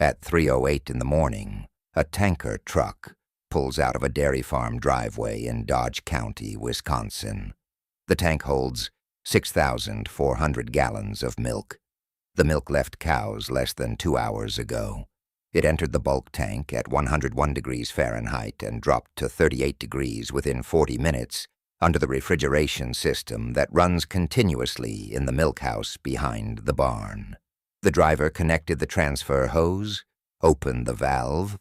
At 3:08 in the morning, a tanker truck pulls out of a dairy farm driveway in Dodge County, Wisconsin. The tank holds 6,400 gallons of milk. The milk left cows less than 2 hours ago. It entered the bulk tank at 101 degrees Fahrenheit and dropped to 38 degrees within 40 minutes under the refrigeration system that runs continuously in the milk house behind the barn. The driver connected the transfer hose, opened the valve,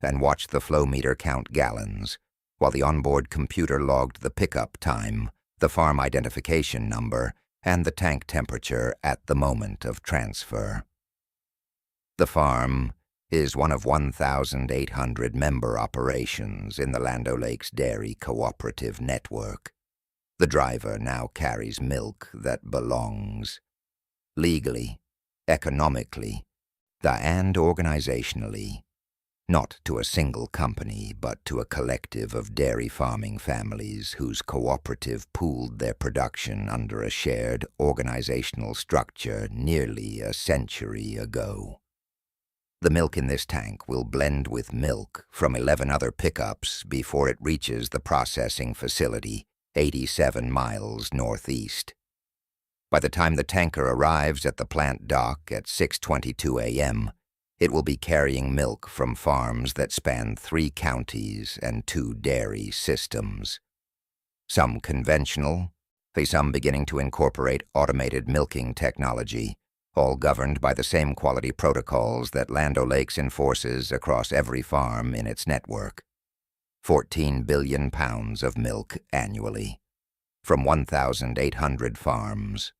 and watched the flow meter count gallons, while the onboard computer logged the pickup time, the farm identification number, and the tank temperature at the moment of transfer. The farm is one of 1,800 member operations in the LandOLakesDairyCooperative network. The driver now carries milk that belongs, legally, economically, and organizationally, not to a single company, but to a collective of dairy farming families whose cooperative pooled their production under a shared organizational structure nearly a century ago. The milk in this tank will blend with milk from 11 other pickups before it reaches the processing facility 87 miles northeast. By the time the tanker arrives at the plant dock at 6:22 a.m., it will be carrying milk from farms that span 3 counties and 2 dairy systems. Some conventional, some beginning to incorporate automated milking technology, all governed by the same quality protocols that Land O'Lakes enforces across every farm in its network. 14 billion pounds of milk annually, from 1,800 farms,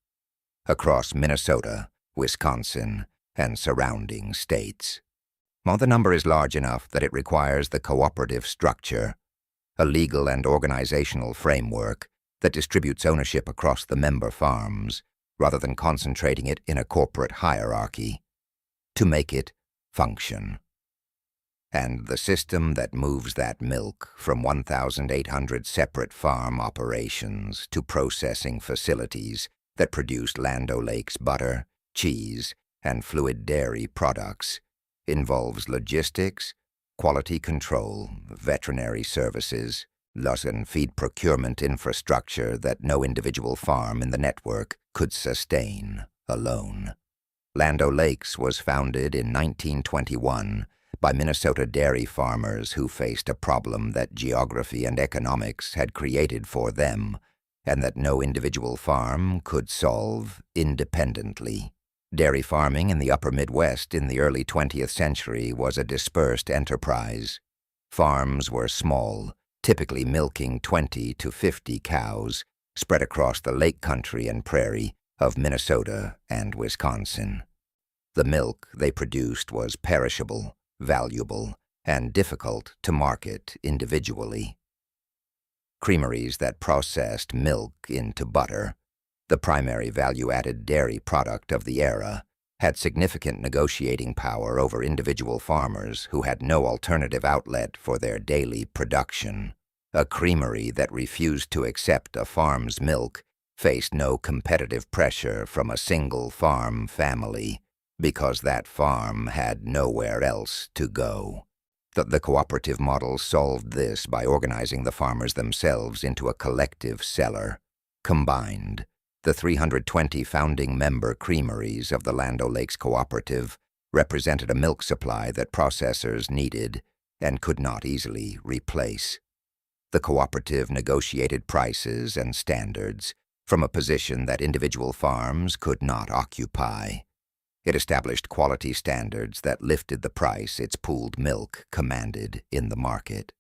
across Minnesota, Wisconsin, and surrounding states. While the number is large enough that it requires the cooperative structure, a legal and organizational framework that distributes ownership across the member farms, rather than concentrating it in a corporate hierarchy, to make it function. And the system that moves that milk from 1,800 separate farm operations to processing facilities that produce Land O'Lakes butter, cheese, and fluid dairy products involves logistics, quality control, veterinary services, and feed procurement infrastructure that no individual farm in the network could sustain alone. Land O'Lakes was founded in 1921 by Minnesota dairy farmers who faced a problem that geography and economics had created for them and that no individual farm could solve independently. Dairy farming in the upper Midwest in the early 20th century was a dispersed enterprise. Farms were small, typically milking 20 to 50 cows, spread across the lake country and prairie of Minnesota and Wisconsin. The milk they produced was perishable, valuable, and difficult to market individually. Creameries that processed milk into butter, the primary value-added dairy product of the era, had significant negotiating power over individual farmers who had no alternative outlet for their daily production. A creamery that refused to accept a farm's milk faced no competitive pressure from a single farm family because that farm had nowhere else to go. The cooperative model solved this by organizing the farmers themselves into a collective cellar. Combined, the 320 founding member creameries of the Land O'Lakes Cooperative represented a milk supply that processors needed and could not easily replace. The cooperative negotiated prices and standards from a position that individual farms could not occupy. It established quality standards that lifted the price its pooled milk commanded in the market.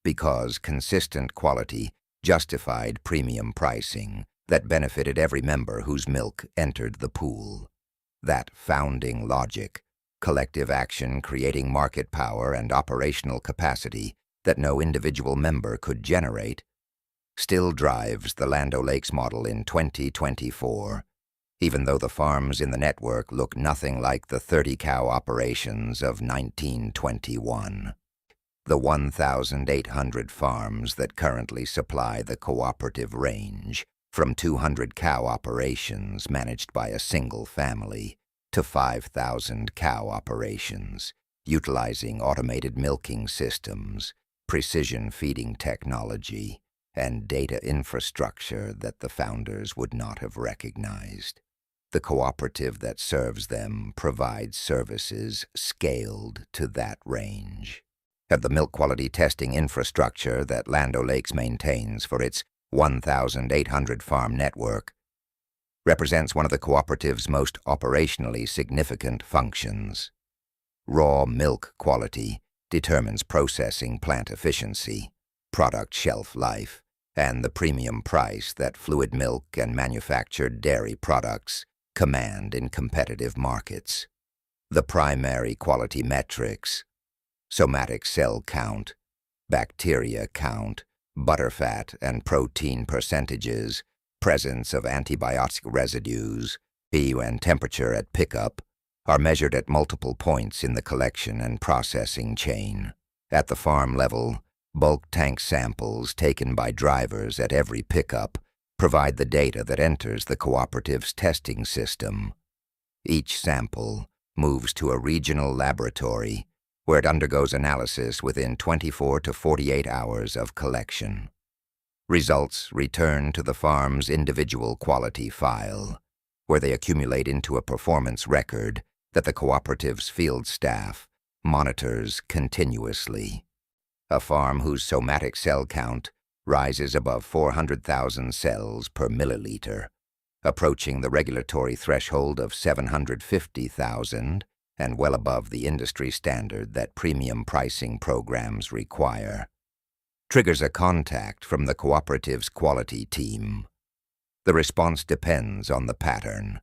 Because consistent quality justified premium pricing that benefited every member whose milk entered the pool. That founding logic, collective action creating market power and operational capacity that no individual member could generate, still drives the Land O'Lakes model in 2024, even though the farms in the network look nothing like the 30-cow operations of 1921. The 1,800 farms that currently supply the cooperative range from 200 cow operations managed by a single family to 5,000 cow operations, utilizing automated milking systems, precision feeding technology, and data infrastructure that the founders would not have recognized. The cooperative that serves them provides services scaled to that range. Of the milk quality testing infrastructure that LandOLakes maintains for its 1,800 farm network represents one of the cooperative's most operationally significant functions. Raw milk quality determines processing plant efficiency, product shelf life, and the premium price that fluid milk and manufactured dairy products command in competitive markets. The primary quality metrics, somatic cell count, bacteria count, butterfat and protein percentages, presence of antibiotic residues, pH and temperature at pickup, are measured at multiple points in the collection and processing chain. At the farm level, bulk tank samples taken by drivers at every pickup provide the data that enters the cooperative's testing system. Each sample moves to a regional laboratory where it undergoes analysis within 24 to 48 hours of collection. Results return to the farm's individual quality file, where they accumulate into a performance record that the cooperative's field staff monitors continuously. A farm whose somatic cell count rises above 400,000 cells per milliliter, approaching the regulatory threshold of 750,000 and well above the industry standard that premium pricing programs require, triggers a contact from the cooperative's quality team. The response depends on the pattern.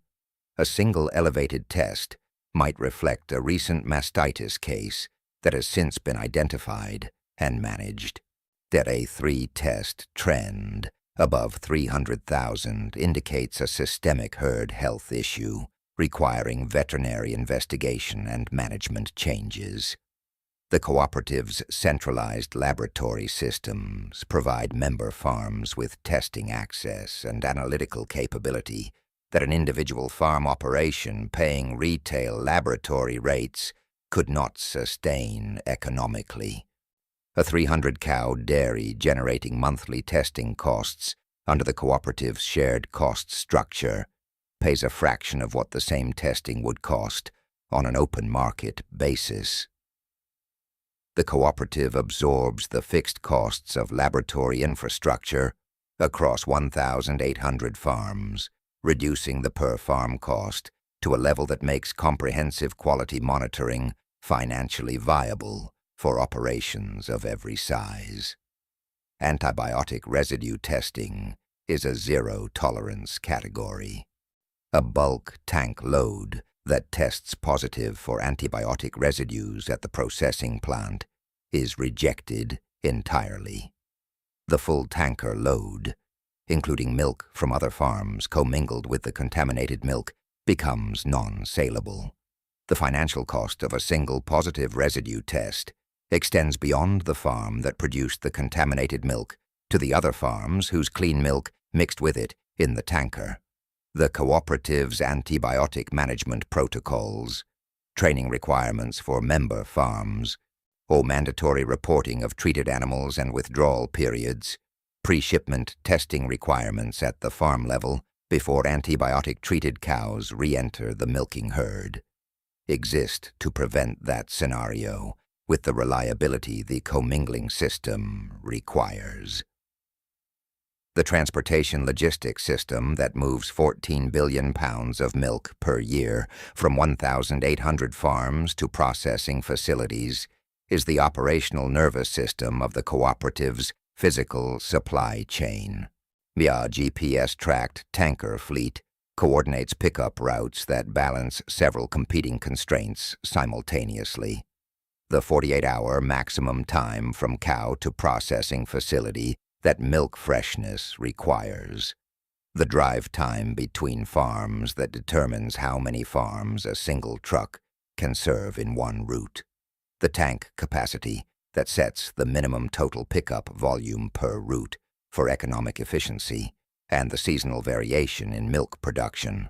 A single elevated test might reflect a recent mastitis case that has since been identified and managed. That a 3-test trend above 300,000 indicates a systemic herd health issue requiring veterinary investigation and management changes. The cooperative's centralized laboratory systems provide member farms with testing access and analytical capability that an individual farm operation paying retail laboratory rates could not sustain economically. A 300-cow dairy generating monthly testing costs under the cooperative's shared cost structure pays a fraction of what the same testing would cost on an open market basis. The cooperative absorbs the fixed costs of laboratory infrastructure across 1,800 farms, reducing the per-farm cost to a level that makes comprehensive quality monitoring financially viable for operations of every size. Antibiotic residue testing is a zero-tolerance category. A bulk tank load that tests positive for antibiotic residues at the processing plant is rejected entirely. The full tanker load, including milk from other farms commingled with the contaminated milk, becomes non-saleable. The financial cost of a single positive residue test extends beyond the farm that produced the contaminated milk to the other farms whose clean milk mixed with it in the tanker. The cooperative's antibiotic management protocols, training requirements for member farms, or mandatory reporting of treated animals and withdrawal periods, pre-shipment testing requirements at the farm level before antibiotic-treated cows re-enter the milking herd, exist to prevent that scenario with the reliability the commingling system requires. The transportation logistics system that moves 14 billion pounds of milk per year from 1,800 farms to processing facilities is the operational nervous system of the cooperative's physical supply chain. The GPS-tracked tanker fleet coordinates pickup routes that balance several competing constraints simultaneously. The 48-hour maximum time from cow to processing facility that milk freshness requires. The drive time between farms that determines how many farms a single truck can serve in one route. The tank capacity that sets the minimum total pickup volume per route for economic efficiency, and the seasonal variation in milk production.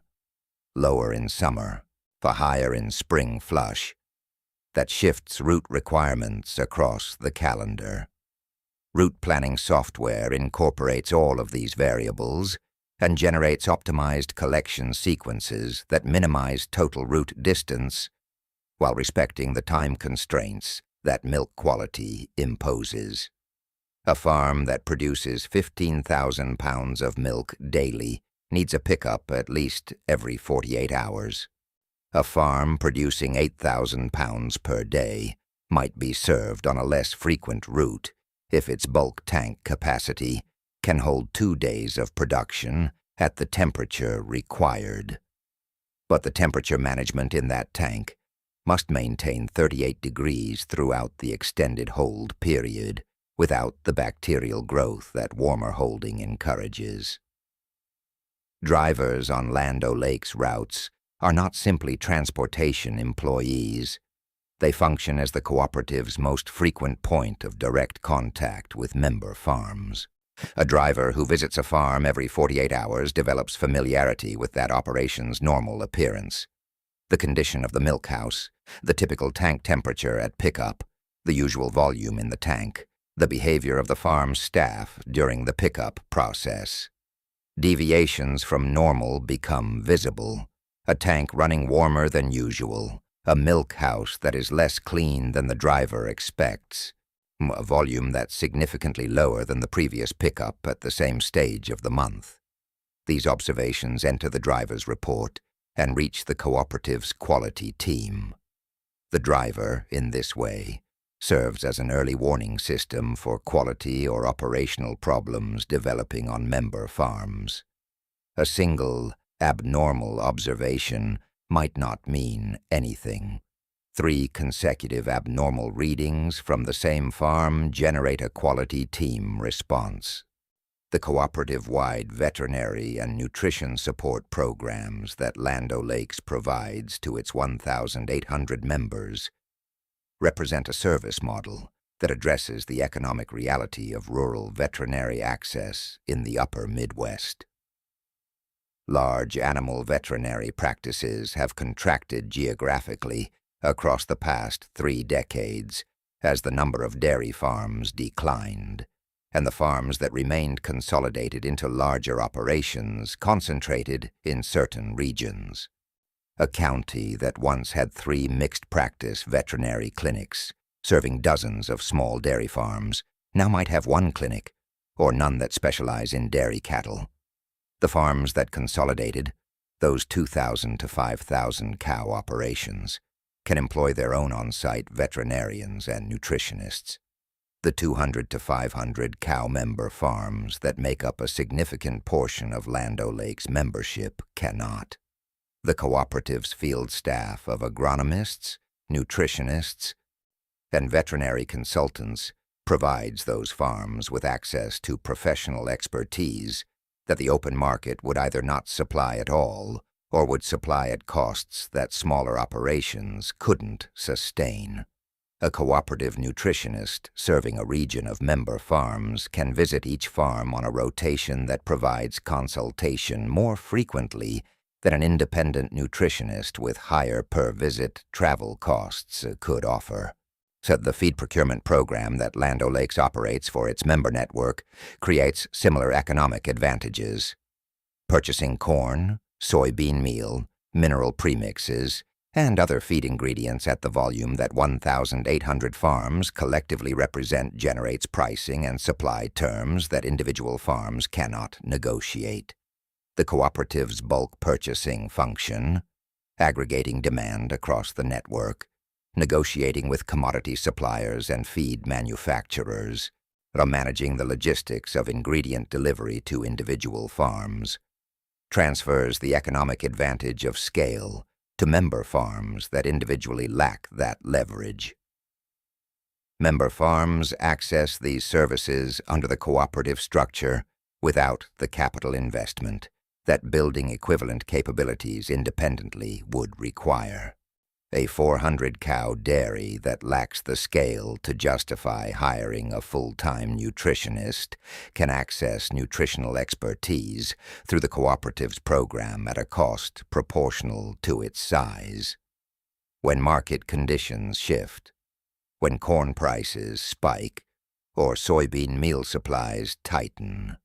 Lower in summer, for hire in spring flush, that shifts route requirements across the calendar. Route planning software incorporates all of these variables and generates optimized collection sequences that minimize total route distance while respecting the time constraints that milk quality imposes. A farm that produces 15,000 pounds of milk daily needs a pickup at least every 48 hours. A farm producing 8,000 pounds per day might be served on a less frequent route if its bulk tank capacity can hold 2 days of production at the temperature required. But the temperature management in that tank must maintain 38 degrees throughout the extended hold period without the bacterial growth that warmer holding encourages. Drivers on LandOLakes routes are not simply transportation employees. They function as the cooperative's most frequent point of direct contact with member farms. A driver who visits a farm every 48 hours develops familiarity with that operation's normal appearance. The condition of the milk house, the typical tank temperature at pickup, the usual volume in the tank, the behavior of the farm's staff during the pickup process. Deviations from normal become visible. A tank running warmer than usual, a milk house that is less clean than the driver expects, a volume that's significantly lower than the previous pickup at the same stage of the month. These observations enter the driver's report and reach the cooperative's quality team. The driver, in this way, serves as an early warning system for quality or operational problems developing on member farms. A single, abnormal observation might not mean anything. 3 consecutive abnormal readings from the same farm generate a quality team response. The cooperative-wide veterinary and nutrition support programs that LandOLakes provides to its 1,800 members represent a service model that addresses the economic reality of rural veterinary access in the upper Midwest. Large animal veterinary practices have contracted geographically across the past 3 decades as the number of dairy farms declined, and the farms that remained consolidated into larger operations concentrated in certain regions. A county that once had 3 mixed-practice veterinary clinics serving dozens of small dairy farms now might have 1 clinic, or none that specialize in dairy cattle. The farms that consolidated, those 2,000 to 5,000 cow operations, can employ their own on-site veterinarians and nutritionists. The 200 to 500 cow member farms that make up a significant portion of LandOLakes membership cannot. The cooperative's field staff of agronomists, nutritionists, and veterinary consultants provides those farms with access to professional expertise that the open market would either not supply at all or would supply at costs that smaller operations couldn't sustain. A cooperative nutritionist serving a region of member farms can visit each farm on a rotation that provides consultation more frequently than an independent nutritionist with higher per-visit travel costs could offer. So the feed procurement program that LandOLakes operates for its member network creates similar economic advantages. Purchasing corn, soybean meal, mineral premixes, and other feed ingredients at the volume that 1,800 farms collectively represent generates pricing and supply terms that individual farms cannot negotiate. The cooperative's bulk purchasing function, aggregating demand across the network, negotiating with commodity suppliers and feed manufacturers, or managing the logistics of ingredient delivery to individual farms, transfers the economic advantage of scale to member farms that individually lack that leverage. Member farms access these services under the cooperative structure without the capital investment that building equivalent capabilities independently would require. A 400-cow dairy that lacks the scale to justify hiring a full-time nutritionist can access nutritional expertise through the Cooperative's program at a cost proportional to its size. When market conditions shift, when corn prices spike, or soybean meal supplies tighten,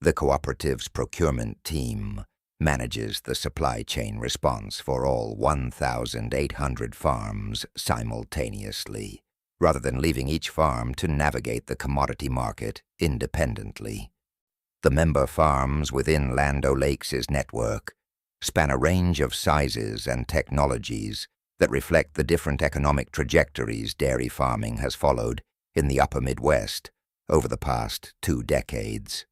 the Cooperative's procurement team manages the supply chain response for all 1,800 farms simultaneously, rather than leaving each farm to navigate the commodity market independently. The member farms within LandOLakes' network span a range of sizes and technologies that reflect the different economic trajectories dairy farming has followed in the upper Midwest over the past 2 decades.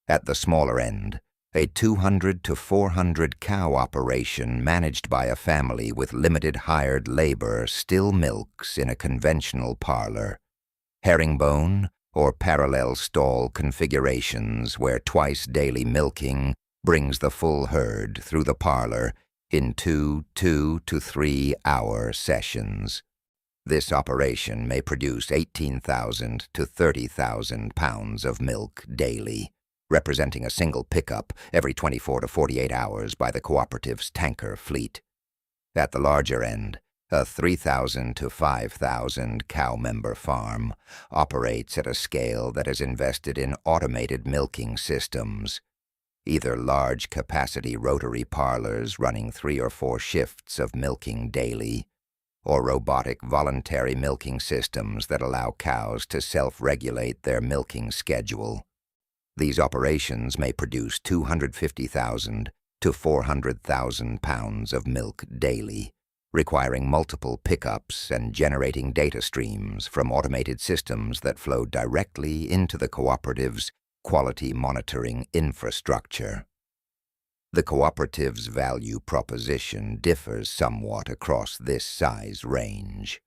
At the smaller end, a 200 to 400 cow operation managed by a family with limited hired labor still milks in a conventional parlor, herringbone or parallel stall configurations where twice daily milking brings the full herd through the parlor in 2 to 3 hour sessions. This operation may produce 18,000 to 30,000 pounds of milk daily, representing a single pickup every 24 to 48 hours by the Cooperative's tanker fleet. At the larger end, a 3,000 to 5,000 cow member farm operates at a scale that is invested in automated milking systems, either large capacity rotary parlors running 3 or 4 shifts of milking daily, or robotic voluntary milking systems that allow cows to self-regulate their milking schedule. These operations may produce 250,000 to 400,000 pounds of milk daily, requiring multiple pickups and generating data streams from automated systems that flow directly into the Cooperative's quality monitoring infrastructure. The Cooperative's value proposition differs somewhat across this size range.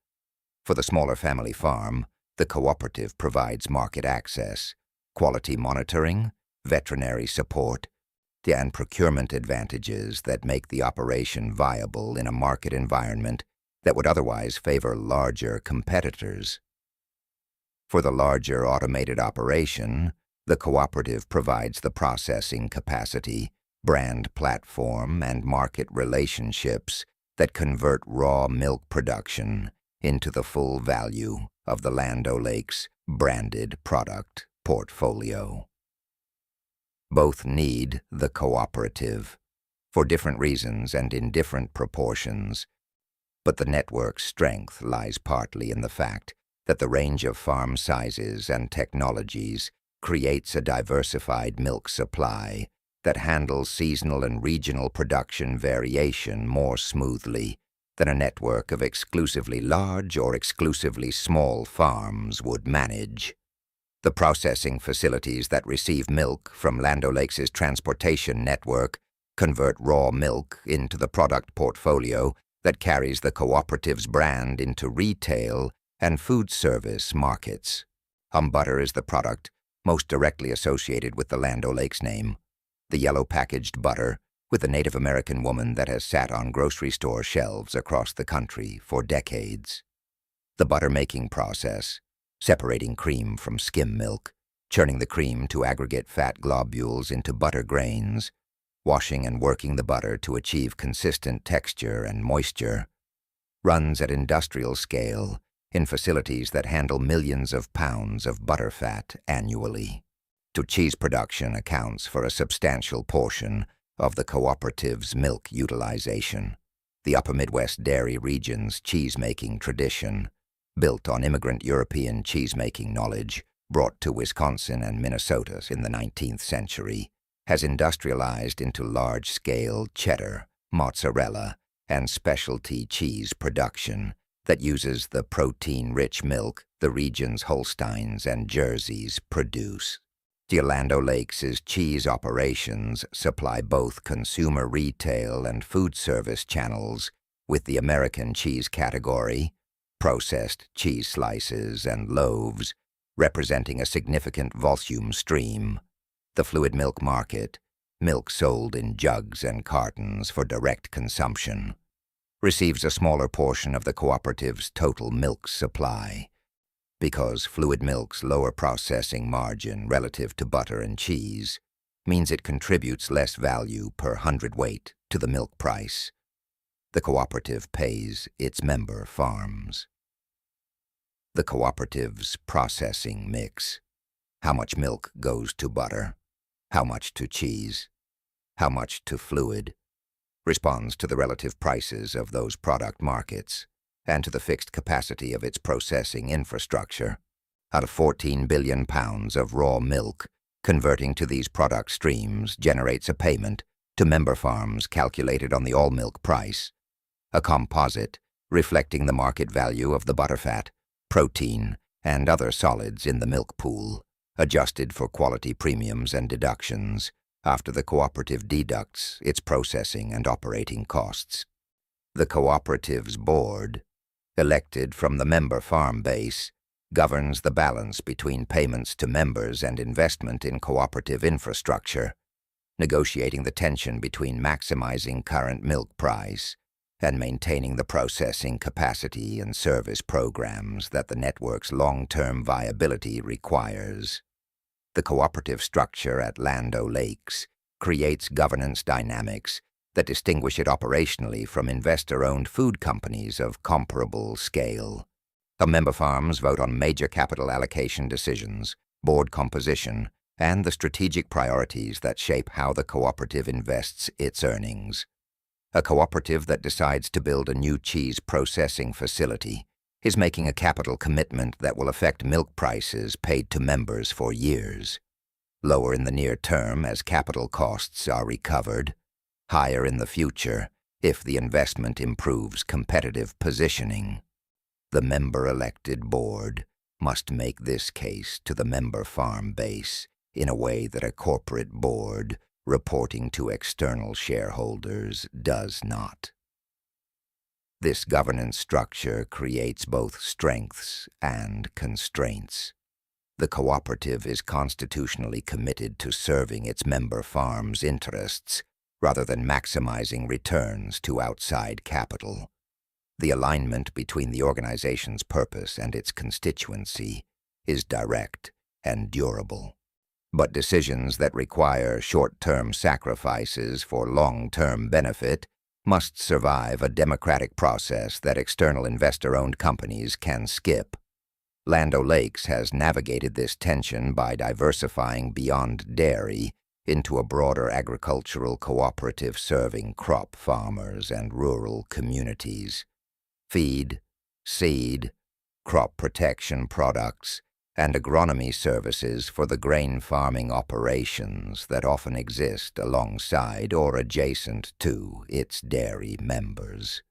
For the smaller family farm, the Cooperative provides market access, quality monitoring, veterinary support, and procurement advantages that make the operation viable in a market environment that would otherwise favor larger competitors. For the larger automated operation, the Cooperative provides the processing capacity, brand platform, and market relationships that convert raw milk production into the full value of the LandOLakes branded product portfolio. Both need the Cooperative, for different reasons and in different proportions, but the network's strength lies partly in the fact that the range of farm sizes and technologies creates a diversified milk supply that handles seasonal and regional production variation more smoothly than a network of exclusively large or exclusively small farms would manage. The processing facilities that receive milk from LandOLakes' transportation network convert raw milk into the product portfolio that carries the Cooperative's brand into retail and food service markets. Butter is the product most directly associated with the LandOLakes name. The yellow packaged butter with a Native American woman that has sat on grocery store shelves across the country for decades. The butter-making process, separating cream from skim milk, churning the cream to aggregate fat globules into butter grains, washing and working the butter to achieve consistent texture and moisture, runs at industrial scale in facilities that handle millions of pounds of butterfat annually. Cheese production accounts for a substantial portion of the Cooperative's milk utilization. The Upper Midwest dairy region's cheese-making tradition, built on immigrant European cheese-making knowledge brought to Wisconsin and Minnesota in the 19th century, has industrialized into large-scale cheddar, mozzarella, and specialty cheese production that uses the protein-rich milk the region's Holsteins and Jerseys produce. The LandOLakes' cheese operations supply both consumer retail and food service channels with the American cheese category, processed cheese slices and loaves, representing a significant volume stream, the fluid milk market, milk sold in jugs and cartons for direct consumption, receives a smaller portion of the cooperative's total milk supply, because fluid milk's lower processing margin relative to butter and cheese means it contributes less value per hundredweight to the milk price. The cooperative pays its member farms. The cooperative's processing mix: how much milk goes to butter, how much to cheese, how much to fluid, responds to the relative prices of those product markets and to the fixed capacity of its processing infrastructure. Out of 14 billion pounds of raw milk, converting to these product streams generates a payment to member farms calculated on the all-milk price, a composite reflecting the market value of the butterfat, protein, and other solids in the milk pool, adjusted for quality premiums and deductions after the cooperative deducts its processing and operating costs. The cooperative's board, elected from the member farm base, governs the balance between payments to members and investment in cooperative infrastructure, negotiating the tension between maximizing current milk price and maintaining the processing capacity and service programs that the network's long-term viability requires. The cooperative structure at LandOLakes creates governance dynamics that distinguish it operationally from investor-owned food companies of comparable scale. The member farms vote on major capital allocation decisions, board composition, and the strategic priorities that shape how the cooperative invests its earnings. A cooperative that decides to build a new cheese processing facility is making a capital commitment that will affect milk prices paid to members for years. Lower in the near term as capital costs are recovered, higher in the future if the investment improves competitive positioning. The member-elected board must make this case to the member farm base in a way that a corporate board reporting to external shareholders does not. This governance structure creates both strengths and constraints. The cooperative is constitutionally committed to serving its member farms' interests rather than maximizing returns to outside capital. The alignment between the organization's purpose and its constituency is direct and durable. But decisions that require short-term sacrifices for long-term benefit must survive a democratic process that external investor-owned companies can skip. LandOLakes has navigated this tension by diversifying beyond dairy into a broader agricultural cooperative serving crop farmers and rural communities. Feed, seed, crop protection products, and agronomy services for the grain farming operations that often exist alongside or adjacent to its dairy members.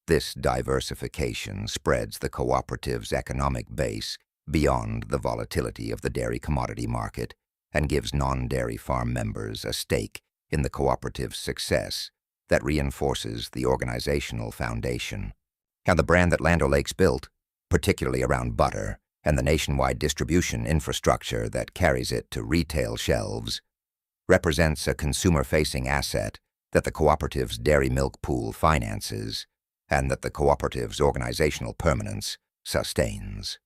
This diversification spreads the cooperative's economic base beyond the volatility of the dairy commodity market and gives non-dairy farm members a stake in the cooperative's success that reinforces the organizational foundation. And the brand that LandOLakes built, particularly around butter, and the nationwide distribution infrastructure that carries it to retail shelves, represents a consumer-facing asset that the cooperative's dairy milk pool finances and that the cooperative's organizational permanence sustains.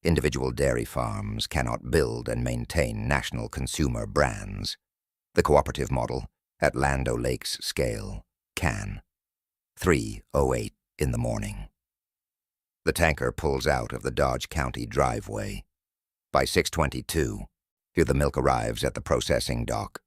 Individual dairy farms cannot build and maintain national consumer brands. The cooperative model, at LandOLakes scale, can. 3:08 in the morning. The tanker pulls out of the Dodge County driveway. By 6:22, here the milk arrives at the processing dock.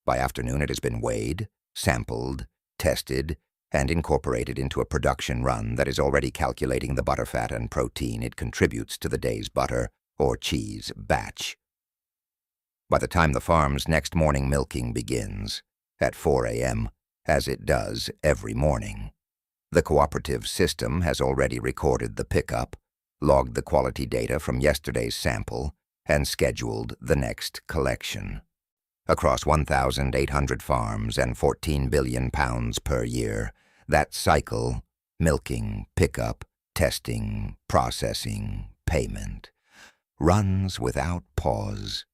By afternoon it has been weighed, sampled, tested, and incorporated into a production run that is already calculating the butterfat and protein it contributes to the day's butter or cheese batch. By the time the farm's next morning milking begins, at 4 a.m., as it does every morning, the cooperative system has already recorded the pickup, logged the quality data from yesterday's sample, and scheduled the next collection. Across 1,800 farms and 14 billion pounds per year, that cycle, milking, pickup, testing, processing, payment, runs without pause.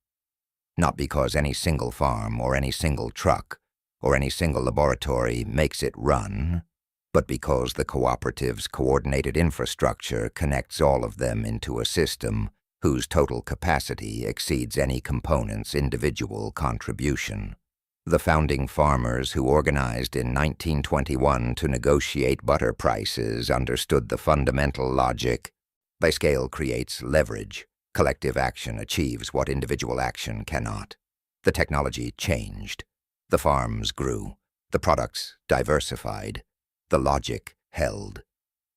Not because any single farm or any single truck or any single laboratory makes it run, but because the cooperative's coordinated infrastructure connects all of them into a system whose total capacity exceeds any component's individual contribution. The founding farmers who organized in 1921 to negotiate butter prices understood the fundamental logic. By scale creates leverage. Collective action achieves what individual action cannot. The technology changed. The farms grew. The products diversified. The logic held.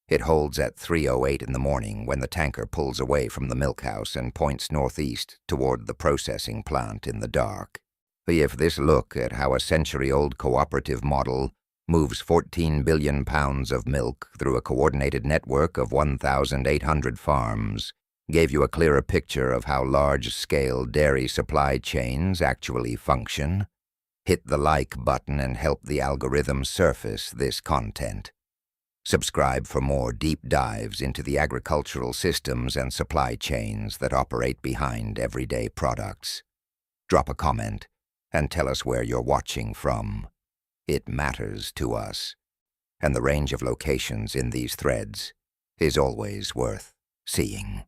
It holds at 3:08 in the morning when the tanker pulls away from the milk house and points northeast toward the processing plant in the dark. If this look at how a century-old cooperative model moves 14 billion pounds of milk through a coordinated network of 1,800 farms gave you a clearer picture of how large-scale dairy supply chains actually function, hit the like button and help the algorithm surface this content. Subscribe for more deep dives into the agricultural systems and supply chains that operate behind everyday products. Drop a comment and tell us where you're watching from. It matters to us, and the range of locations in these threads is always worth seeing.